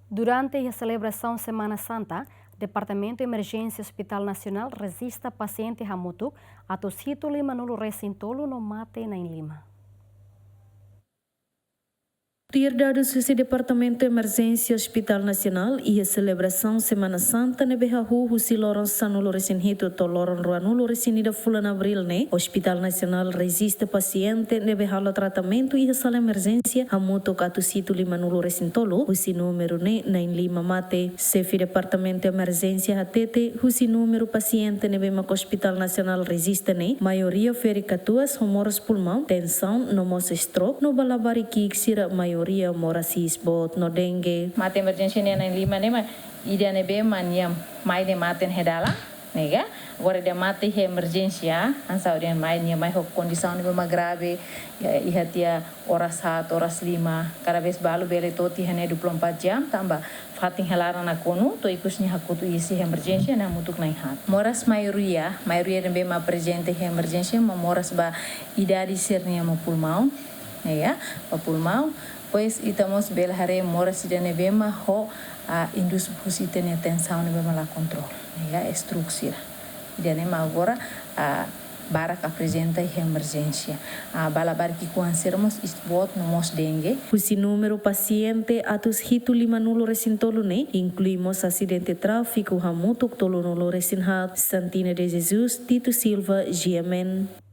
Durante a celebração Semana Santa, Departamento de Emergência Hospital Nacional resiste paciente Hamutuk ato sítio Lima no recintolo no mate na Lima. Dados do Departamento de Emergência Hospital Nacional e a celebração Semana Santa ne behahu husi loron sanulo resinhito to loron ruanulo resinida fulan abril ne Hospital Nacional resiste paciente ne behalo tratamento e a sala emergência hamuto katu situ lima nulo resintolo husi número ne na lima mate sefi Departamento de Emergência hatete husi número paciente ne bema Hospital Nacional resiste ne maioria fericatuas homoros pulmão tensão no mos stroke no balabari kiksira maioria mora sisbot no dengue mate emergência ne na lima ne ma ida ne be maniam mai ne maten hedala nega agora de mate emergência ansa ode mai ne mai hok condição ne ma grave e hatia horas 7 horas 5 cada vez balu bele toti hane 24 jam tamba fatin helara na kono to ikusnya hakutu isi emergência na mutuk nai hat moras maioria ne be ma presente emergência ma moras ba idade sernia ma pulmão ya pa pulmão pois estamos bela hare mora si de nevema ho a indus pusite ne tensão nevema la control ya estrutura de nema agora a barak apresenta emergência a balabar que conservamos isbot no mos dengue husi número paciente atus hitu lima nulo resintolo ne incluímos acidente tráfico hamutuk tolo nulo resinhat Santina de Jesus Tito Silva GMN